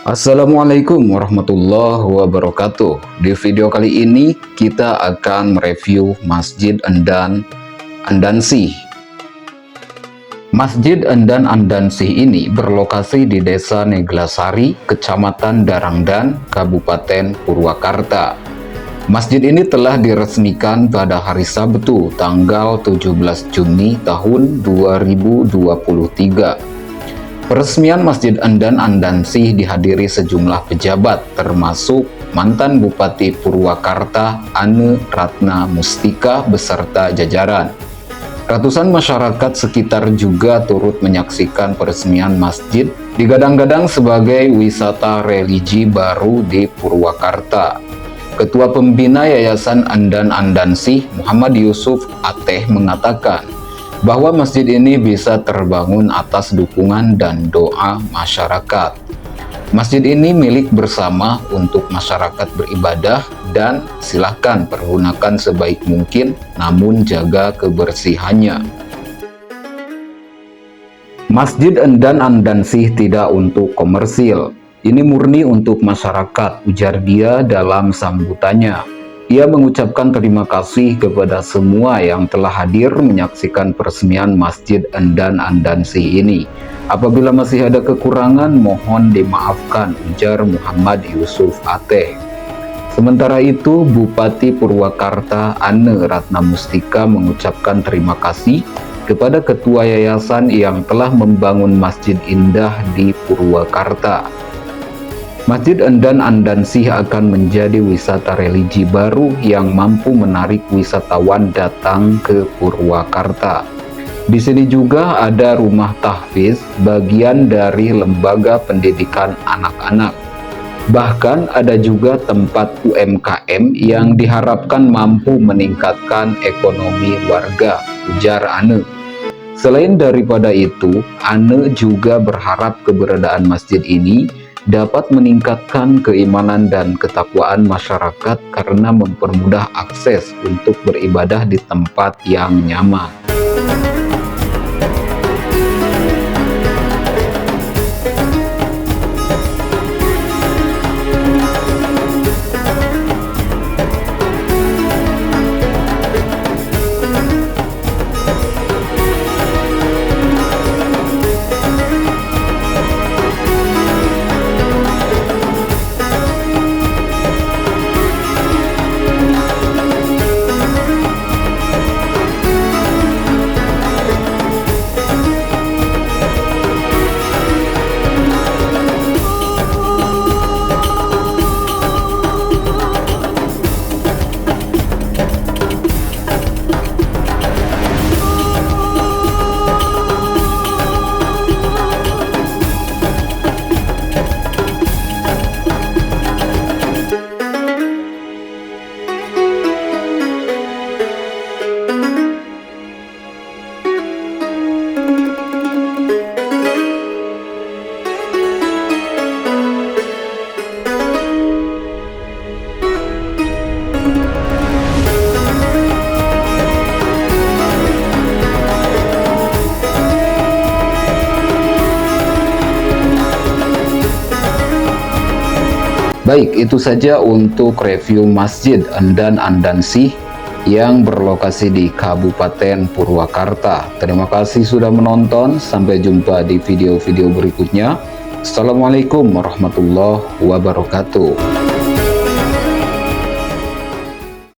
Assalamualaikum warahmatullahi wabarakatuh. Di video kali ini kita akan mereview Masjid Endan Andansih. Masjid Endan Andansih ini berlokasi di Desa Neglasari, Kecamatan Darangdan, Kabupaten Purwakarta. Masjid ini telah diresmikan pada hari Sabtu tanggal 17 Juni tahun 2023. Peresmian Masjid Endan Andansih dihadiri sejumlah pejabat, termasuk mantan Bupati Purwakarta Ane Ratna Mustika beserta jajaran. Ratusan masyarakat sekitar juga turut menyaksikan peresmian masjid, digadang-gadang sebagai wisata religi baru di Purwakarta. Ketua Pembina Yayasan Endan Andansih, Muhammad Yusuf Ateh, mengatakan bahwa masjid ini bisa terbangun atas dukungan dan doa masyarakat. Masjid ini milik bersama untuk masyarakat beribadah dan silakan pergunakan sebaik mungkin, namun jaga kebersihannya. Masjid Endan Andansih tidak untuk komersil. Ini murni untuk masyarakat, ujar dia dalam sambutannya. Ia mengucapkan terima kasih kepada semua yang telah hadir menyaksikan peresmian Masjid Endan Andansih ini. Apabila masih ada kekurangan, mohon dimaafkan, ujar Muhammad Yusuf Ateh. Sementara itu, Bupati Purwakarta Ane Ratna Mustika mengucapkan terima kasih kepada Ketua Yayasan yang telah membangun masjid indah di Purwakarta. Masjid Endan Andansih akan menjadi wisata religi baru yang mampu menarik wisatawan datang ke Purwakarta. Di sini juga ada rumah tahfiz, bagian dari lembaga pendidikan anak-anak. Bahkan ada juga tempat UMKM yang diharapkan mampu meningkatkan ekonomi warga, ujar Ane. Selain daripada itu, Ane juga berharap keberadaan masjid ini dapat meningkatkan keimanan dan ketakwaan masyarakat karena mempermudah akses untuk beribadah di tempat yang nyaman. Baik, itu saja untuk review Masjid Endan Andansih yang berlokasi di Kabupaten Purwakarta. Terima kasih sudah menonton, sampai jumpa di video-video berikutnya. Assalamualaikum warahmatullahi wabarakatuh.